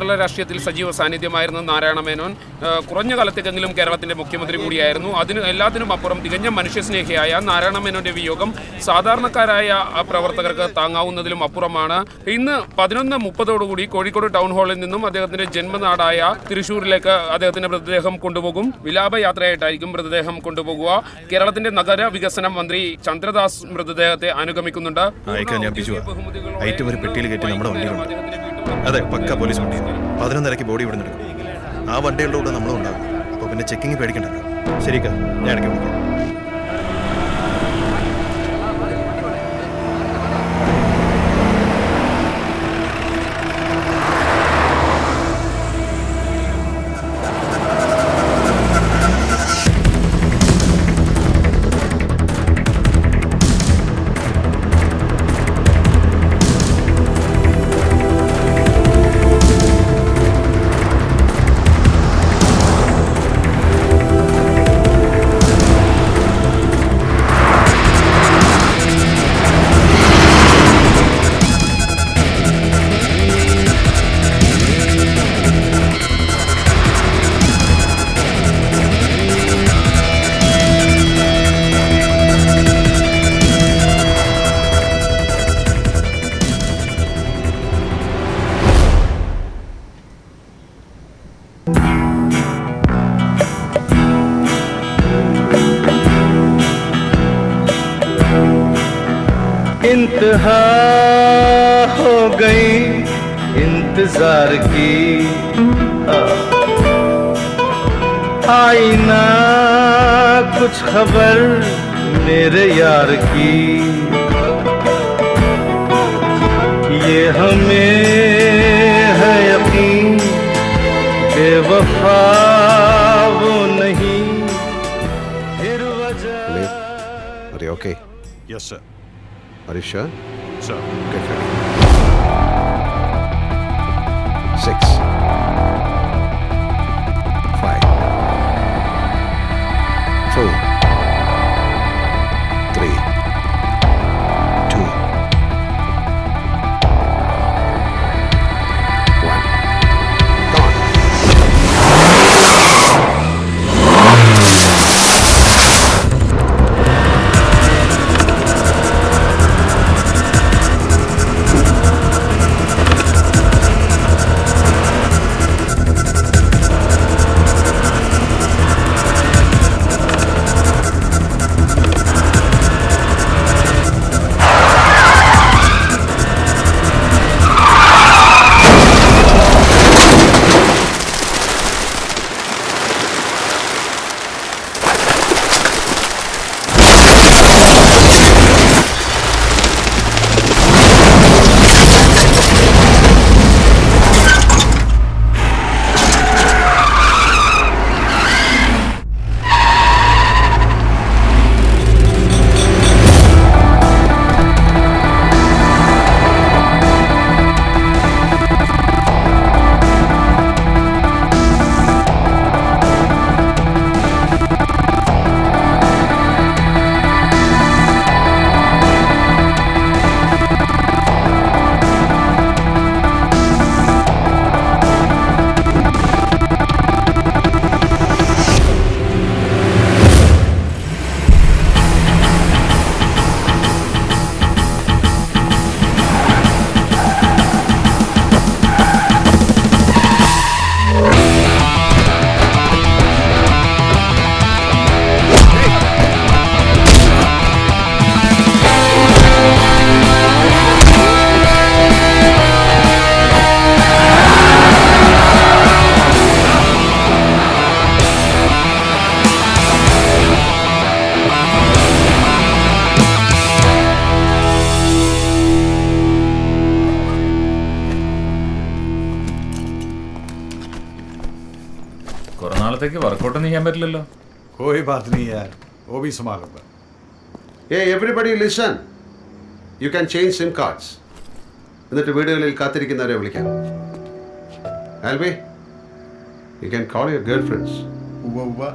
കേരള രാഷ്ട്രീയത്തിൽ സജീവ സാന്നിധ്യമായിരുന്ന നാരായണ മേനോൻ കുറഞ്ഞ കാലത്തേക്കെങ്കിലും കേരളത്തിൻ്റെ മുഖ്യമന്ത്രി കൂടിയായിരുന്നു. എല്ലാത്തിനും അപ്പുറം തികഞ്ഞ മനുഷ്യസ്നേഹിയായ നാരായണ മേനോന്റെ വിയോഗം സാധാരണക്കാരായ പ്രവർത്തകർക്ക് താങ്ങാവുന്നതിലും അപ്പുറമാണ്. ഇന്ന് 11:30 കോഴിക്കോട് ടൗൺ ഹാളിൽ നിന്നും അദ്ദേഹത്തിന്റെ ജന്മനാടായ തൃശ്ശൂരിലേക്ക് അദ്ദേഹത്തിന്റെ മൃതദേഹം കൊണ്ടുപോകും. വിലാപയാത്രയായിട്ടായിരിക്കും മൃതദേഹം കൊണ്ടുപോകുക. കേരളത്തിന്റെ നഗര വികസന മന്ത്രി ചന്ദ്രദാസ് മൃതദേഹത്തെ അനുഗമിക്കുന്നുണ്ട്. അതെ, പക്ക പോലീസ് വണ്ടി. 11:30 ബോഡി ഇവിടെ എടുക്കും. ആ വണ്ടികളുടെ കൂടെ നമ്മളും ഉണ്ടാകും. അപ്പോൾ പിന്നെ ചെക്കിങ് പേടിക്കണ്ടല്ലോ. ശരിക്കാ, ഞാൻ ഇടയ്ക്ക് വിളിക്കാം. इंतहा हो गई इंतजार की, आई ना कुछ खबर मेरे यार की, ये हमें है यकीन बेवफा वो नहीं फिर वजह। Are you okay? Yes, sir. Are you sure? Sir. Get ready. 6, 5, 4, 3, 2, 1. Come on. നാളത്തേക്ക് വർക്കൗട്ട് ചെയ്യാൻ പറ്റില്ലല്ലോ. कोई बात नहीं यार, वो भी संभाल लूंगा. Hey, everybody listen. You can change SIM cards. എന്നിട്ട് വീടുകളിൽ കാത്തിരിക്കുന്നവരെ വിളിക്കാം. Albi, you can call your girlfriends. Uwa.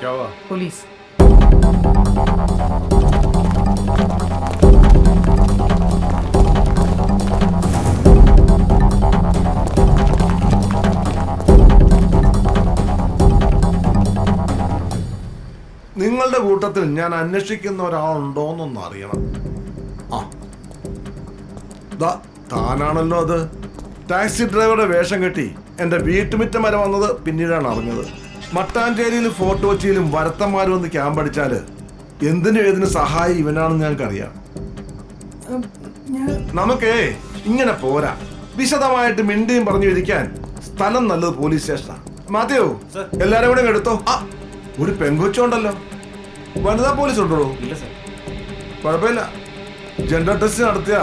क्या हुआ? पुलिस. കൂട്ടത്തിൽ ഞാൻ അന്വേഷിക്കുന്ന ഒരാളുണ്ടോന്നൊന്ന് അറിയണം. ആ ദാ താനാണല്ലോ അത്. ടാക്സി ഡ്രൈവറുടെ വേഷം കെട്ടി എൻ്റെ വീട്ടുമുറ്റം വരെ വന്നത് പിന്നീടാണ് അറിഞ്ഞത്. മട്ടാഞ്ചേരിയിലും ഫോർട്ട് കൊച്ചിയിലും വരത്തന്മാർ വന്ന് ക്യാമ്പ് അടിച്ചാല് എന്തിനും ഏതിനും സഹായി ഇവനാണെന്ന് ഞങ്ങൾക്കറിയാം. നമുക്കേ ഇങ്ങനെ പോരാ. വിശദമായിട്ട് മിണ്ടിയും പറഞ്ഞു ഇരിക്കാൻ സ്ഥലം നല്ലത് പോലീസ് സ്റ്റേഷനാ. മാത്യു, എല്ലാരും കൂടെ എടുത്തോ. ആ ഒരു പെങ്കൊച്ചുണ്ടല്ലോ, വനിതാ പോലീസ് ഉണ്ടോ? കുഴപ്പമില്ല, ജെൻഡർ ടെസ്റ്റ് നടത്തിയ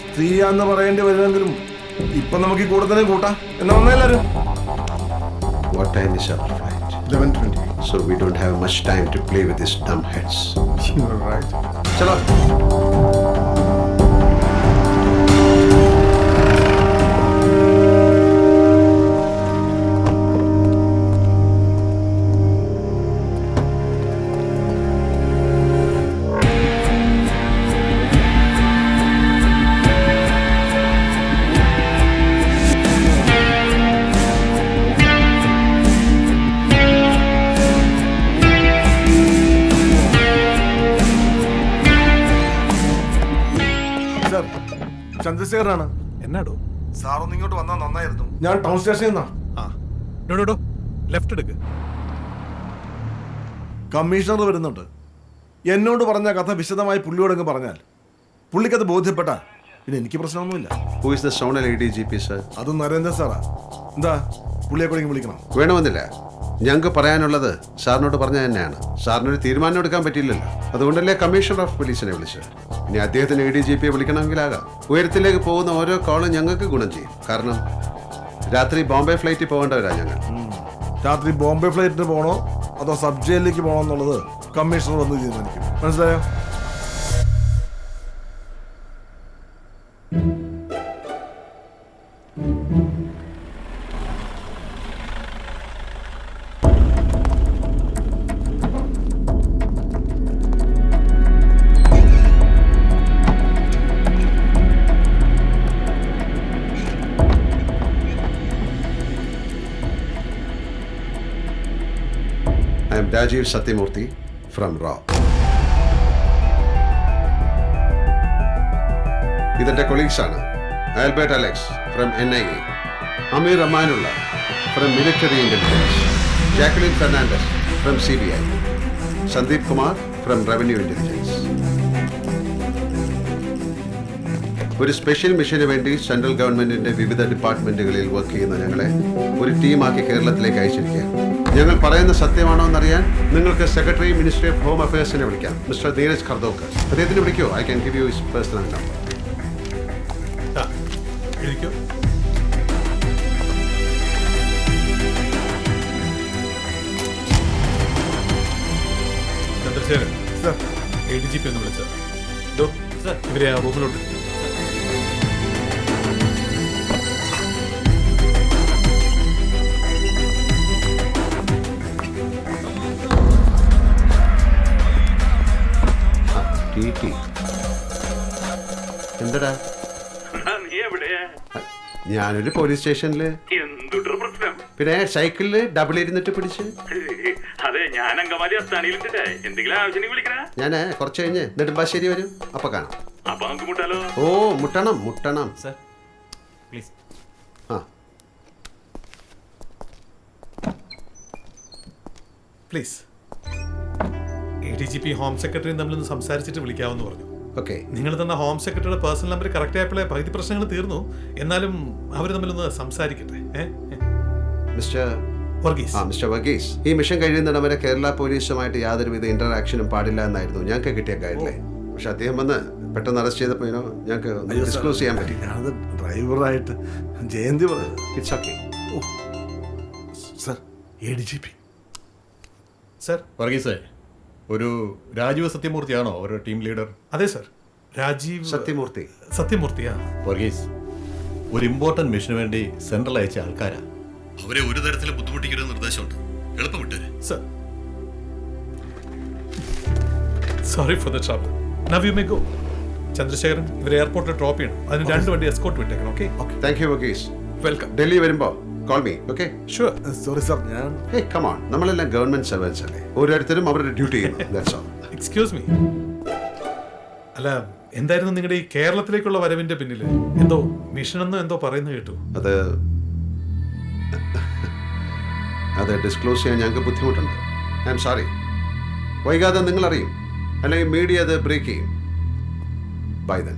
സ്ത്രീയാന്ന് പറയേണ്ടി വരുമെങ്കിലും ഇപ്പൊ നമുക്ക് ഈ കൂടുതലും കൂട്ടാം. എന്നാ വന്നാ എല്ലാരും. What time is our flight? 11:20. So we don't have much time to play with these dumb heads. You're right. Chalo. ചന്ദ്രശേഖരാണ്. എന്നാടോ? സാറൊന്ന് ഇങ്ങോട്ട് വന്നാൽ നന്നായിരുന്നു. ഞാൻ ടൗൺ സ്റ്റേഷനിൽ നിന്നാ. ലെഫ്റ്റ് എടുക്ക്. കമ്മീഷണർ വരുന്നുണ്ട്. എന്നോട് പറഞ്ഞ കഥ വിശദമായി പുള്ളിയോടങ്ങ് പറഞ്ഞാൽ പുള്ളിക്കത് ബോധ്യപ്പെട്ട പിന്നെ എനിക്ക് പ്രശ്നമൊന്നുമില്ല. Who is the zonal ADGP, sir? അത് നരേന്ദ്ര സാറാ. എന്താ പുള്ളിയെ കൂടെ വിളിക്കണം? വേണമെന്നില്ല. ഞങ്ങൾക്ക് പറയാനുള്ളത് സാറിനോട് പറഞ്ഞ തന്നെയാണ്. സാറിനൊരു തീരുമാനം എടുക്കാൻ പറ്റില്ലല്ലോ. അതുകൊണ്ടല്ലേ കമ്മീഷണർ ഓഫ് പോലീസിനെ വിളിച്ചത്. ഇനി അദ്ദേഹത്തിന് ADGP വിളിക്കണമെങ്കിലാകാം. ഉയരത്തിലേക്ക് പോകുന്ന ഓരോ കോളും ഞങ്ങൾക്ക് ഗുണം ചെയ്യും. കാരണം രാത്രി ബോംബെ ഫ്ലൈറ്റിൽ പോകേണ്ടവരാ ഞങ്ങൾ. രാത്രി ബോംബെ ഫ്ലൈറ്റിന് പോകണോ അതോ സബ് ജയിലിലേക്ക് പോകണോ എന്നുള്ളത് കമ്മീഷണർ വന്ന് തീരുമാനിക്കും. മനസ്സിലായോ? I am Rajiv Satyamurthy from RAW. ഇതെന്റെ കൊളീഗ്സാണ്. Albert Alex from NIA, Ameer Amanullah from military intelligence, Jacqueline Fernandez from CBI, Sandeep Kumar from revenue intelligence. ഒരു സ്പെഷ്യൽ മിഷന് വേണ്ടി സെൻട്രൽ ഗവൺമെന്റിന്റെ വിവിധ ഡിപ്പാർട്ട്മെന്റുകളിൽ വർക്ക് ചെയ്യുന്ന ഞങ്ങളെ ഒരു ടീമാക്കി കേരളത്തിലേക്ക് അയച്ചിരിക്കുകയാണ്. ഞങ്ങൾ പറയുന്ന സത്യമാണോ എന്നറിയാൻ നിങ്ങൾക്ക് സെക്രട്ടറി മിനിസ്ട്രി ഓഫ് ഹോം അഫയേഴ്സിനെ വിളിക്കാം. മിസ്റ്റർ നീരജ് ഖർദോക്കർ. അദ്ദേഹത്തിന് വിളിക്കോ? I can give you his personal number. Chandrasekharan, ADGP ഒന്ന് വിളിച്ചോ. ഇവരെ ആ റൂമിലോട്ട്. എന്തടാ? ഞാനൊരു പോലീസ് സ്റ്റേഷനില് പിന്നെ സൈക്കിളില് ഡബിൾ ഇരുന്നിട്ട് പിടിച്ച്. ഞാന് കുറച്ച് കഴിഞ്ഞ് നെടുമ്പാശ്ശേരി വരും. അപ്പൊ കാണാം. ഓ മുട്ടണം മുട്ടണം. ആ പ്ലീസ്. ADGP ഹോം സെക്രട്ടറിയും തമ്മിലൊന്ന് സംസാരിച്ചിട്ട് വിളിക്കാമെന്ന് പറഞ്ഞു. ഓക്കെ. നിങ്ങൾ തന്ന ഹോം സെക്രട്ടറിയുടെ പേഴ്സണൽ നമ്പർ കറക്റ്റ് ആയപ്പോഴേ പകുതി പ്രശ്നങ്ങൾ തീർന്നു. എന്നാലും അവർ തമ്മിലൊന്ന് സംസാരിക്കട്ടെ. മിസ്റ്റർ വർഗീസ്. മിസ്റ്റർ വർഗീസ്, ഈ മിഷൻ കഴിയുന്നിടം വരെ കേരള പോലീസുമായിട്ട് യാതൊരുവിധ ഇന്ററാക്ഷനും പാടില്ല എന്നായിരുന്നു ഞങ്ങൾക്ക് കിട്ടിയ ഗൈഡ്ലൈൻ. പക്ഷെ അദ്ദേഹം വന്ന് പെട്ടെന്ന് അറസ്റ്റ് ചെയ്തപ്പോൾ ഞങ്ങൾക്ക് ഡിസ്ക്ലോസ് ചെയ്യാൻ പറ്റില്ല. ഞാനത് ഡ്രൈവറായിട്ട് ജയന്തി പറഞ്ഞു. It's okay. Sir, ADGP. Sir. വർഗീസേ, ഒരു രാജീവ് സത്യമൂർത്തിയാണോ അവരുടെ ടീം ലീഡർ? അതെ സർ, രാജീവ് സത്യമൂർത്തി. സത്യമൂർത്തിയാ. വർഗീസ്, ഒരു ഇമ്പോർട്ടന്റ് മിഷന് വേണ്ടി സെൻട്രൽ അയച്ച ആൾക്കാരാ. അവരെ ഒരു തരത്തിലും ബുദ്ധിമുട്ടിക്കരുത് നിർദ്ദേശമുണ്ട്. എളുപ്പം വിട്ടേരെ. Sir. Sorry for the trouble. Now you may go. Chandrasekharan, ഇവരെ എയർപോർട്ടിൽ ഡ്രോപ്പ് ചെയ്യണം. അതിന് 2 വണ്ടി എസ്കോർട്ട് വിട്ടേക്കണം. Okay. Thank you Varghese. Welcome. Delhi വരുമ്പോ call me. Okay. Sure. Sorry sir, ഞാൻ കം ഓൺ, നമ്മളെല്ലാം ഗവൺമെന്റ് സർവൻസ് അല്ലേ. ഓരോരുത്തരും അവരുടെ ഡ്യൂട്ടി ചെയ്യുന്നു. That's all. Excuse me. അല്ല, എന്തായിരുന്നു നിങ്ങളുടെ ഈ കേരളത്തിലേക്കുള്ള വരവിന്റെ പിന്നിൽ? എന്തോ മിഷൻ എന്നോ എന്തോ പറയുന്നത് കേട്ടു. അത് ഡിസ്ക്ലോസ് ചെയ്യാൻ ഞങ്ങൾക്ക് ബുദ്ധിമുട്ടുണ്ട്. I am sorry. വൈകാതെ നിങ്ങൾ അറിയും, അല്ലെങ്കിൽ മീഡിയ അത് ബ്രേക്ക് ചെയ്യും. Bye then.